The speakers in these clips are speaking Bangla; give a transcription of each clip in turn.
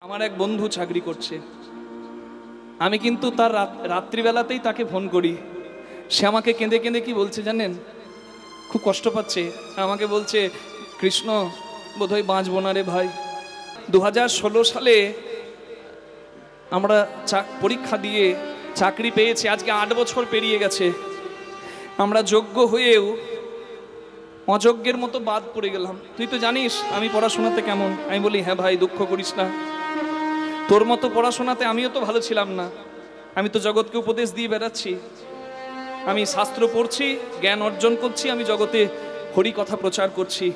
আমার এক বন্ধু চাকরি করছে, আমি কিন্তু তার রাত্রিবেলাতেই তাকে ফোন করি। সে আমাকে কেঁদে কেঁদে কি বলছে জানেন? খুব কষ্ট পাচ্ছে, আমাকে বলছে, কৃষ্ণ বোধহয় বাঁচবো না রে ভাই। 2016 সালে আমরা পরীক্ষা দিয়ে চাকরি পেয়েছি, আজকে 8 বছর পেরিয়ে গেছে। আমরা যোগ্য হয়েও অযোগ্যের মতো বাদ পড়ে গেলাম। তুই তো জানিস আমি পড়াশোনাতে কেমন। আমি বলি, হ্যাঁ ভাই, দুঃখ করিস না, তোর মতো পড়াশোনাতে আমিও তো ভালো ছিলাম না। আমি তো জগৎকে উপদেশ দিয়ে বেড়াচ্ছি, আমি শাস্ত্র পড়ছি, জ্ঞান অর্জন করছি, আমি জগতে হরি কথা প্রচার করছি।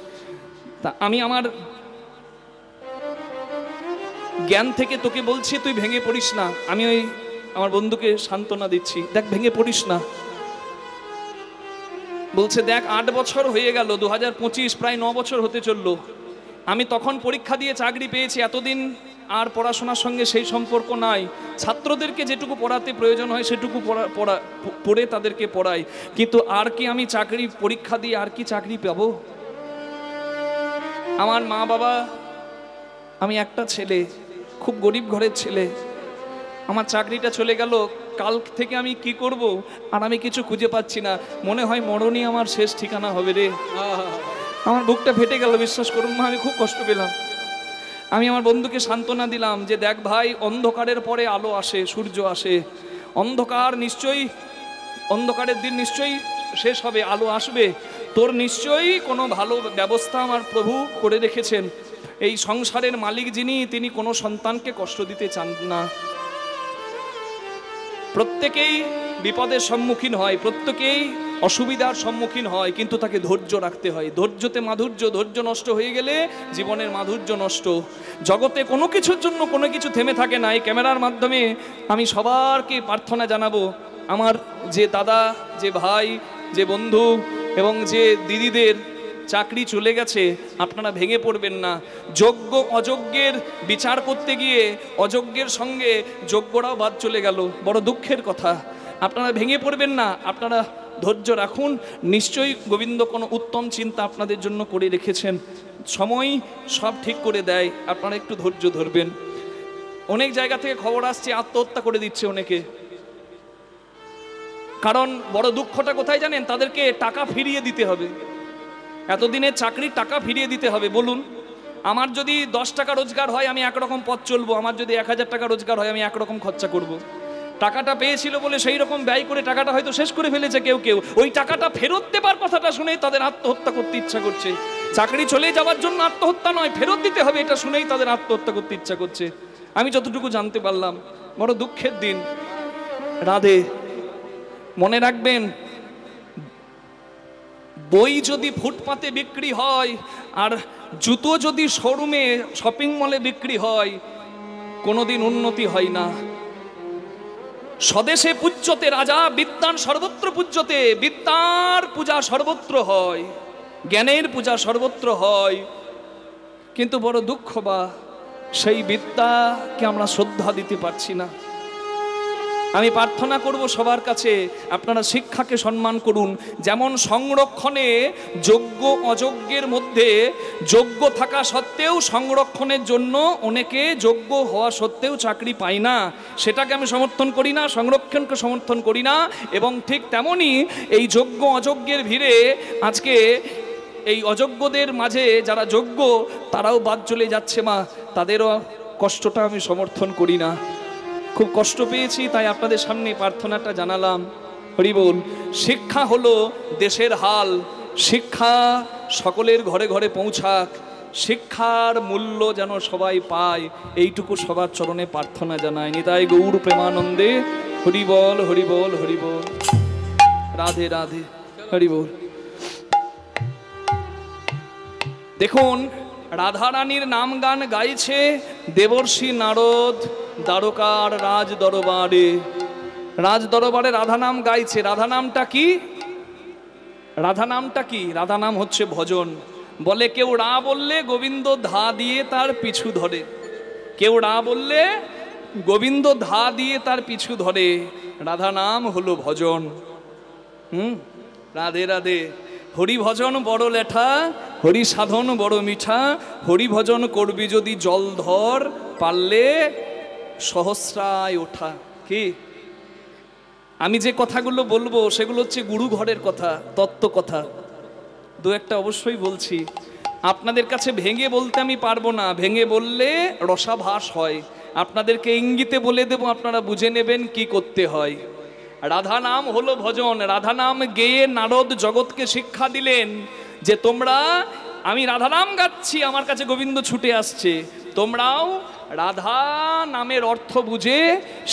তা আমি আমার জ্ঞান থেকে তোকে বলছি, তুই ভেঙে পড়িস না। আমি ওই আমার বন্ধুকে সান্ত্বনা দিচ্ছি, দেখ ভেঙে পড়িস না। বলছে, দেখ 8 বছর হয়ে গেল, 2025 প্রায় 9 বছর হতে চললো। আমি তখন পরীক্ষা দিয়ে চাকরি পেয়েছি, এতদিন আর পড়াশোনার সঙ্গে সেই সম্পর্ক নাই। ছাত্রদেরকে যেটুকু পড়াতে প্রয়োজন হয় সেটুকু পড়ে তাদেরকে পড়াই, কিন্তু আর কি আমি চাকরি পরীক্ষা দিয়ে আর কি চাকরি পাবো? আমার মা বাবা, আমি একটা ছেলে, খুব গরিব ঘরের ছেলে, আমার চাকরিটা চলে গেল, কাল থেকে আমি কি করব আর আমি কিছু খুঁজে পাচ্ছি না। মনে হয় মরণই আমার শেষ ঠিকানা হবে রে। আমার বুকটা ফেটে গেল, বিশ্বাস করুন মা, আমি খুব কষ্ট পেলাম। আমি আমার বন্ধুকে সান্ত্বনা দিলাম যে দেখ ভাই, অন্ধকারের পরে আলো আসে, সূর্য আসে। অন্ধকারের দিন নিশ্চয়ই শেষ হবে, আলো আসবে। তোর নিশ্চয়ই কোনো ভালো ব্যবস্থা আমার প্রভু করে রেখেছেন। এই সংসারের মালিক যিনি, তিনি কোনো সন্তানকে কষ্ট দিতে চান না। প্রত্যেকেই বিপদের সম্মুখীন হয়, প্রত্যেকেই অসুবিধার সম্মুখীন হয়, কিন্তু তাকে ধৈর্য রাখতে হয়। ধৈর্যতে মাধুর্য, ধৈর্য নষ্ট হয়ে গেলে জীবনের মাধুর্য নষ্ট। জগতে কোনো কিছুর জন্য কোনো কিছু থেমে থাকে না। এই ক্যামেরার মাধ্যমে আমি সবারকে প্রার্থনা জানাবো, আমার যে দাদা, যে ভাই, যে বন্ধু এবং যে দিদিদের চাকরি চলে গেছে, আপনারা ভেঙে পড়বেন না। যোগ্য অযোগ্যের বিচার করতে গিয়ে অযোগ্যের সঙ্গে যোগ্যরাও বাদ চলে গেল, বড় দুঃখের কথা। আপনারা ভেঙে পড়বেন না, আপনারা ধৈর্য রাখুন। নিশ্চয়ই গোবিন্দ কোনো উত্তম চিন্তা আপনাদের জন্য করে রেখেছেন, সময় সব ঠিক করে দেয়, আপনারা একটু ধৈর্য ধরবেন। অনেক জায়গা থেকে খবর আসছে আত্মহত্যা করে দিচ্ছে অনেকে। কারণ বড় দুঃখটা কোথায় জানেন? তাদেরকে টাকা ফিরিয়ে দিতে হবে, এতদিনের চাকরির টাকা ফিরিয়ে দিতে হবে। বলুন, আমার যদি 10 টাকা রোজগার হয় আমি একরকম পথ চলবো, আমার যদি 1000 টাকা রোজগার হয় আমি একরকম খরচা করব। টাকাটা পেয়েছিল বলে সেই রকম ব্যয় করে টাকাটা হয়তো শেষ করে ফেলেছে কেউ কেউ। ওই টাকাটা ফেরত দেবার কথাটা শুনেই তাদের আত্মহত্যা করতে ইচ্ছা করছে। চাকরি চলে যাওয়ার জন্য আত্মহত্যা নয়, ফেরত দিতে হবে, এটা শুনেই তাদের আত্মহত্যা করতে ইচ্ছা করছে। আমি যতটুকু জানতে পারলাম, বড় দুঃখের দিন। রাধে, মনে রাখবেন, বই যদি ফুটপাতে বিক্রি হয় আর জুতো যদি শোরুমে, শপিং মলে বিক্রি হয়, কোনোদিন উন্নতি হয় না। স্বদেশে পূজ্যতে রাজা, বিদ্যান সর্বত্র পূজ্যতে। বিদ্যার পূজা সর্বত্র হয়, জ্ঞানের পূজা সর্বত্র হয়, কিন্তু বড় দুঃখ বা সেই বিদ্যাকে আমরা শ্রদ্ধা দিতে পারছি না। আমি প্রার্থনা করব সবার কাছে, আপনারা শিক্ষাকে সম্মান করুন। যেমন সংরক্ষণে যোগ্য অযোগ্যের মধ্যে যোগ্য থাকা সত্ত্বেও সংরক্ষণের জন্য অনেকে যোগ্য হওয়া সত্ত্বেও চাকরি পায় না, সেটাকে আমি সমর্থন করি না, সংরক্ষণকে সমর্থন করি না। এবং ঠিক তেমনই এই যোগ্য অযোগ্যের ভিড়ে আজকে এই অযোগ্যদের মাঝে যারা যোগ্য তারাও বাদ চলে যাচ্ছে মা, তাদেরও কষ্টটা আমি সমর্থন করি না। খুব কষ্ট পেয়েছি, তাই আপনাদের সামনে প্রার্থনাটা জানালাম। হরি বল। শিক্ষা হলো দেশের হাল, শিক্ষা সকলের ঘরে ঘরে পৌঁছাক, শিক্ষার মূল্য যেন সবাই পায়, এইটুকু সবার চরণে প্রার্থনা জানায়। নিতাই গৌর প্রেমানন্দে। হরি বল, হরি বল, হরি বল। রাধে রাধে, হরি বল। দেখুন, রাধারানীর নাম গান গাইছে দেবর্ষি নারদ দ্বারকার রাজ দরবারে। রাজ দরবারে রাধা নাম গাইছে। রাধা নামটা কি? রাধা নামটা কি? রাধা নাম হচ্ছে ভজন। বলে কেউ রা বললে গোবিন্দ ধা দিয়ে তার পিছু ধরে, কেউ রা বললে গোবিন্দ ধা দিয়ে তার পিছু ধরে। রাধা নাম হলো ভজন। রাধে রাধে। হরি ভজন বড় লেঠা, হরি সাধন বড় মিঠা, হরি ভজন করবি যদি জলধর, পারলে সহস্রায় ওঠা। কি আমি যে কথাগুলো বলবো সেগুলো হচ্ছে গুরু ঘরের কথা, তত্ত্ব কথা। দু একটা অবশ্যই বলছি, আপনাদের কাছে ভেঙে বলতে আমি পারবো না, ভেঙে বললে রসাভাস হয়। আপনাদেরকে ইঙ্গিতে বলে দেব, আপনারা বুঝে নেবেন কি করতে হয়। রাধা নাম হলো ভজন। রাধা নাম গেয়ে নারদ জগৎকে শিক্ষা দিলেন যে তোমরা, আমি রাধা নাম গাচ্ছি, আমার কাছে গোবিন্দ ছুটে আসছে, তোমরাও রাধা নামের অর্থ বুঝে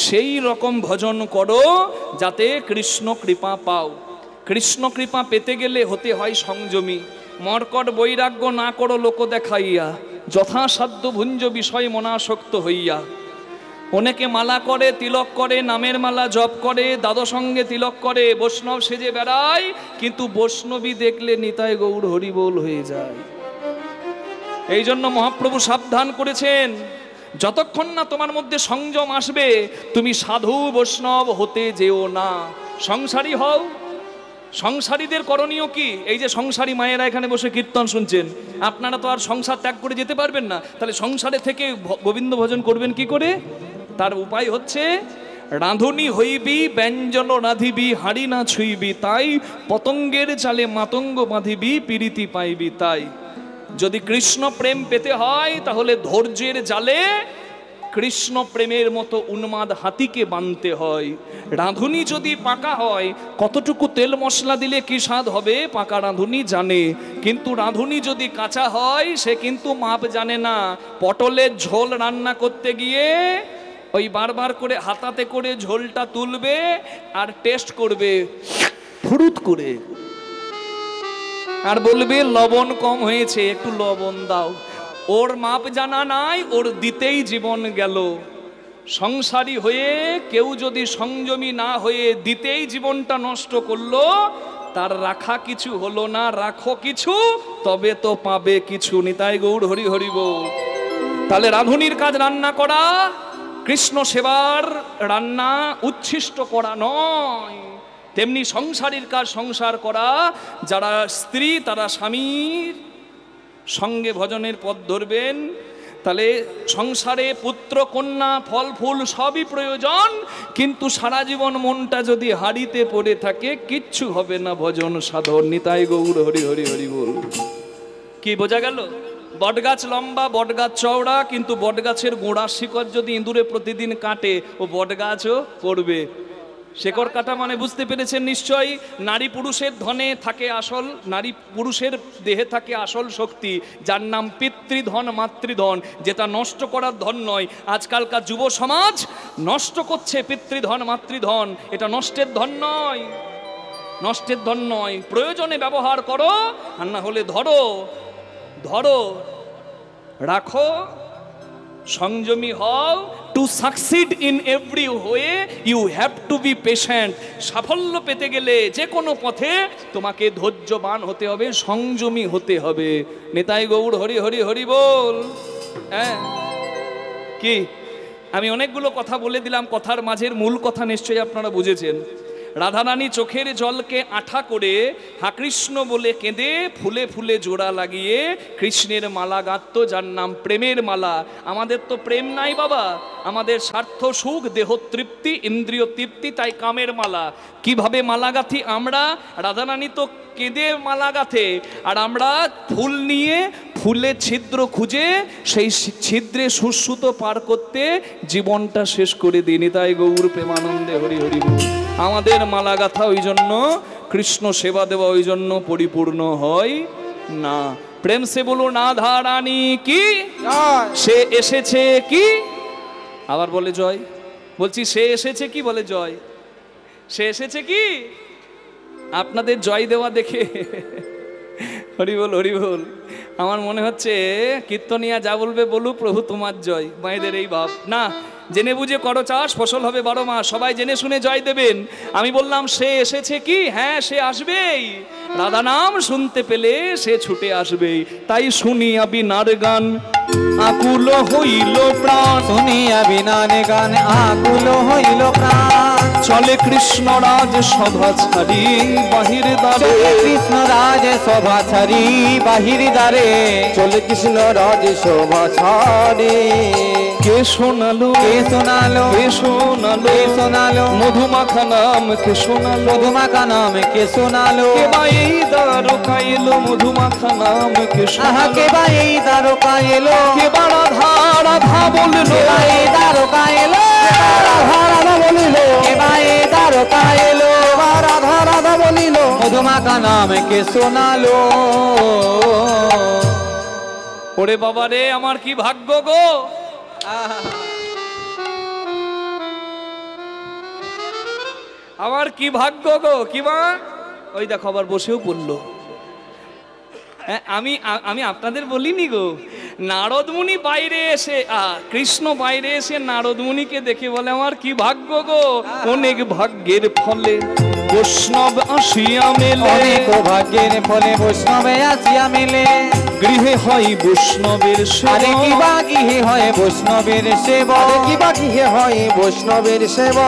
সেই রকম ভজন করো যাতে কৃষ্ণ কৃপা পাও। কৃষ্ণ কৃপা পেতে গেলে হতে হয় সংযমী। মর্কট বৈরাগ্য না করো লোক দেখাইয়া, যথাসাধ্য ভুঞ্জ বিষয় মনাসক্ত হইয়া। অনেকে মালা করে, তিলক করে, নামের মালা জপ করে, দ্বাদসঙ্গে তিলক করে, বৈষ্ণব সেজে বেড়ায়, কিন্তু বৈষ্ণবী দেখলে নিতাই গৌর হরিবোল হয়ে যায়। এই জন্য মহাপ্রভু সাবধান করেছেন, যতক্ষণ না তোমার মধ্যে সংযম আসবে তুমি সাধু বৈষ্ণব হতে যেও না, সংসারী হও। সংসারীদের করণীয় কি? এই যে সংসারী মায়েরা এখানে বসে কীর্তন শুনছেন, আপনারা তো আর সংসার ত্যাগ করে যেতে পারবেন না, তাহলে সংসারে থেকে গোবিন্দ ভজন করবেন কি করে? তার উপায় হচ্ছে, রাঁধুনি হইবি ব্যঞ্জন রাঁধিবি, হাড়ি না ছুঁইবি তাই, পতঙ্গের চালে মাতঙ্গ বাঁধিবি, প্রীতি পাইবি তাই। যদি কৃষ্ণ প্রেম পেতে হয় তাহলে ধৈর্যের জালে কৃষ্ণ প্রেমের মতো উন্মাদ হাতিকে বাঁধতে হয়। রাঁধুনি যদি পাকা হয়, কতটুকু তেল মশলা দিলে কি স্বাদ হবে পাকা রাঁধুনি জানে, কিন্তু রাঁধুনি যদি কাঁচা হয় সে কিন্তু মাপ জানে না। পটলের ঝোল রান্না করতে গিয়ে ওই বারবার করে হাতাতে করে ঝোলটা তুলবে আর টেস্ট করবে ফুরুত করে, আর বলবে লবণ কম হয়েছে, একটু লবণ দাও। ওর মাপ জানা নাই, ওর দিতেই জীবন গেল। সংসারী হয়ে কেউ যদি সংযমী না হয়ে দিতেই জীবনটা নষ্ট করলো, তার রাখা কিছু হলো না। রাখো কিছু, তবে তো পাবে কিছু। নিতাই গৌর হরি হরি বল। তাহলে রাঁধুনির কাজ রান্না করা, কৃষ্ণ সেবার রান্না উচ্ছিষ্ট করা নয়। তেমনি সংসারীর কাজ সংসার করা। যারা স্ত্রী তারা স্বামীর সঙ্গে ভজনের পথ ধরবেন। তাহলে সংসারে পুত্র কন্যা ফল ফুল সবই প্রয়োজন, কিন্তু সারা জীবন মনটা যদি হাড়িতে পড়ে থাকে কিচ্ছু হবে না ভজন সাধন। নিতাই গৌর হরি হরি হরি বল। কি বোঝা গেল? বটগাছ লম্বা, বটগাছ চওড়া, কিন্তু বটগাছের গোড়ার শিকড় যদি ইঁদুরে প্রতিদিন কাটে ও বটগাছও পড়বে। শেকড় কাটা মানে বুঝতে পেরেছেন নিশ্চয়ই। নারী পুরুষের ধনে থাকে আসল, নারী পুরুষের দেহে থাকে আসল শক্তি, যার নাম পিতৃধন মাতৃধন, যেটা নষ্ট করার ধন নয়। আজকালকার যুব সমাজ নষ্ট করছে পিতৃধন মাতৃধন, এটা নষ্টের ধন নয়, নষ্টের ধন নয়। প্রয়োজনে ব্যবহার করো, আর না হলে ধরো ধরো রাখো, সংযমী হও। To succeed in every way you have to be patient. সাফল্য পেতে গেলে যে কোনো পথে তোমাকে ধৈর্যবান হতে হবে, সংযমী হতে হবে। নিতাই গৌর হরি হরি হরি বল। হ্যাঁ, কি আমি অনেকগুলো কথা বলে দিলাম, কথার মাঝের মূল কথা নিশ্চয়ই আপনারা বুঝেছেন। রাধারানী চোখের জলকে আঠা করে হা কৃষ্ণ বলে কেঁদে ফুলে ফুলে জোড়া লাগিয়ে কৃষ্ণের মালা গাঁথত, যার নাম প্রেমের মালা। আমাদের তো প্রেম নাই বাবা, আমাদের স্বার্থ সুখ দেহ তৃপ্তি ইন্দ্রিয় তৃপ্তি, তাই কামের মালা। কিভাবে মালা গাঁথি আমরা? রাধারানী তো কেঁদে মালা গাঁথে, আর আমরা ফুল নিয়ে ফুলে ছিদ্র খুঁজে সেই ছিদ্রে সুশ্রুত পার করতে জীবনটা শেষ করে দিই। নিতাই গৌর প্রেমানন্দে হরি হরি বল। আমাদের মালা গাঁথা ওই জন্য, কৃষ্ণ সেবা দেওয়া ওই জন্য পরিপূর্ণ হয় না। প্রেম সে বলো রাধা রানী কি, সে এসেছে কি, আবার বলে জয়। বলছি সে এসেছে কি, বলে জয়। সে এসেছে কি? আপনাদের জয় দেওয়া দেখে হরি বল হরি বল। আমার মনে হচ্ছে কীর্তনিয়া যা বলবে বলুক, প্রভু তোমার জয়। মায়েদের এই ভাব না, জেনে বুঝে করো চাষ, ফসল হবে 12 মাস। সবাই জেনে শুনে জয় দেবেন। আমি বললাম সে এসেছে কি? হ্যাঁ, সে আসবেই। রাধা নাম শুনতে পেলে সে ছুটে আসবেই। তাই শুনিয়া বিনার গান আকুল হইল প্রাণ, শুনিয়া বিনার গান আকুল হইল প্রাণ। চলে কৃষ্ণ রাজ সভা ছাড়ি বাহির দ্বারে, কৃষ্ণ রাজ শোভা ছাড়ি বাহির দ্বারে, চলে কৃষ্ণ রাজ শোভা ছাড়ে। কে শোনালো, কে শোনালো, কে শোনালো, কে শোনালো, মধুমাখা নাম কে শোনালো, মধুমাখা নাম কে শোনালো, কে বা এই দ্বারকা এলো মধুমাখা নাম কে আহা শোনালো, কে বা এই দ্বারকা এলো, কে বা রাধা রাধা বললো, কে বা এই দ্বারকা এলো, রাধা রাধা বলিল, কে বা এই দ্বারকা এলো, রাধা রাধা বলিল, মধুমাখা নাম কে শোনালো। ওরে বাবা রে আমার কি ভাগ্য গো, আমার কি ভাগ্য গো, কি মা ওই দেখো আবার বসেও পড়লো। আমি আমি আপনাদের বলিনি গো, নারদমুনি বাইরে এসে কৃষ্ণ বাইরে এসে নারদমুনিকে দেখে বলে আমার কি ভাগ্য গো, অনেক ভাগ্যের ফলে বৈষ্ণব আসিয়া মেলে, অনেক ভাগ্যের ফলে বৈষ্ণবে আসিয়া মেলে, গৃহে হয় বৈষ্ণবের আরে কি সেবা, বা গৃহে হয় বৈষ্ণবের সেবা, কি বাকি হয় বৈষ্ণবের সেবা,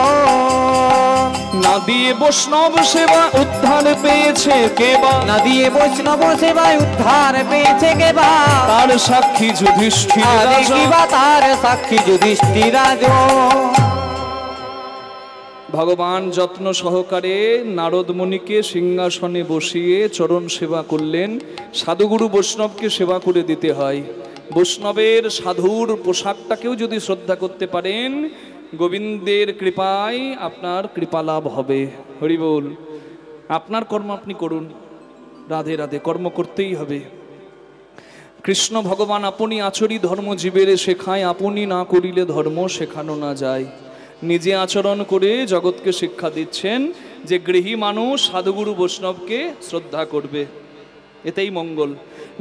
না দিয়ে বৈষ্ণব সেবা উদ্ধার পেয়েছে কেবা, না দিয়ে বৈষ্ণব সেবায় উদ্ধার পেয়েছে কেবা, তার সাক্ষী যুধিষ্ঠির আরে রাজা। কি বা তার সাক্ষী যুধিষ্ঠির রাজা। ভগবান যত্ন সহকারে নারদ মুনিকে সিংহাসনে বসিয়ে চরণ সেবা করলেন। সাধুগুরু বৈষ্ণবকে সেবা করে দিতে হয়। বৈষ্ণবের সাধুর পোশাকটাকেও যদি শ্রদ্ধা করতে পারেন, গোবিন্দের কৃপায় আপনার কৃপা লাভ হবে। হরি বল। আপনার কর্ম আপনি করুন, রাধে রাধে, কর্ম করতেই হবে। কৃষ্ণ ভগবান আপনি আচরি ধর্ম জীবের শেখায়, আপনি না করিলে ধর্ম শেখানো না যায়। নিজে আচরণ করে জগৎকে শিক্ষা দিচ্ছেন যে গৃহী মানুষ সাধুগুরু বৈষ্ণবকে শ্রদ্ধা করবে, এতেই মঙ্গল।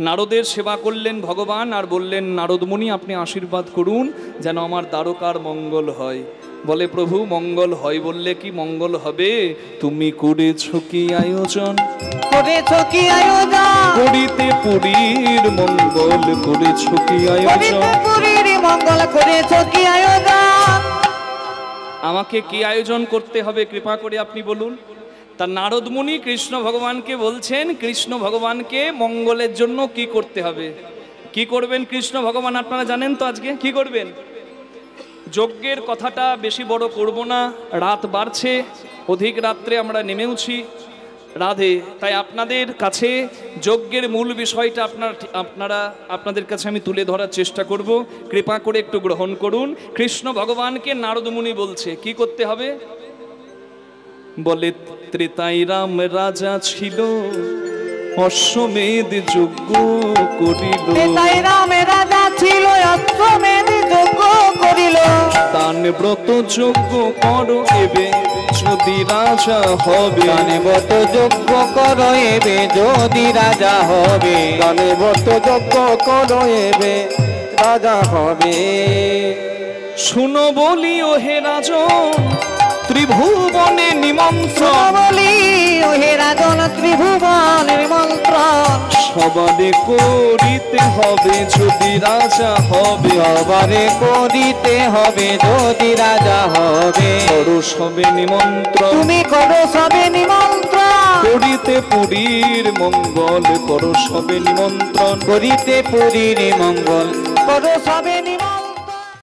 নারদের সেবা করলেন ভগবান আর বললেন, নারদমুনি আপনি আশীর্বাদ করুন যেন আমার দ্বারকার মঙ্গল হয়। বলে, প্রভু মঙ্গল হয় বললে কি মঙ্গল হবে? তুমি করেছ কি আয়োজন, করেছ কি আয়োজন, করিতে পুরীর মঙ্গল, করেছ কি আয়োজন। করিতে পুরীর মঙ্গল, করেছ কি আয়োজন। আমাকে কি আয়োজন করতে হবে কৃপা করে আপনি বলুন। তা নারদমুনি কৃষ্ণ ভগবানকে বলছেন, কৃষ্ণ ভগবানকে মঙ্গলের জন্য কি করতে হবে। কি করবেন কৃষ্ণ ভগবান আপনারা জানেন তো। আজকে কি করবেন? যজ্ঞের কথাটা বেশি বড় করব না, রাত বাড়ছে, অধিক রাত্রে আমরা নেমেওছি রাধে। তাই আপনাদের কাছে যজ্ঞের মূল বিষয়টা আপনাদের কাছে আমি তুলে ধরার চেষ্টা করব। কৃপা করে একটু গ্রহণ করুন। কৃষ্ণ ভগবানকে নারদমুনি বলছে কি করতে হবে। বলে, ত্রেতাই রাম রাজা ছিল, অশ্বমেধ যজ্ঞ করিল, তাই রাম রাজা ছিল, অশ্বমেধ যজ্ঞ করিল, দান ব্রত যজ্ঞ করো এবে যদি রাজা হবে, দানে ব্রত যজ্ঞ করো এবে যদি রাজা হবে, গানে ব্রত যজ্ঞ করো এবে রাজা হবে। শুনো বলি ও হে রাজন, ত্রিভুবনে নিমন্ত্রণ, বলি ও হে রাজন ত্রিভুবন নিমন্ত্রণ, সবারে করিতে হবে যদি রাজা হবে, সবারে করিতে হবে যদি রাজা হবে, করো সবে নিমন্ত্রণ, তুমি করো সবে নিমন্ত্রণ, করিতে পুরীর মঙ্গল, করো সবে নিমন্ত্রণ, করিতে পুরীর মঙ্গল, করো সবে নিমন্ত্রণ।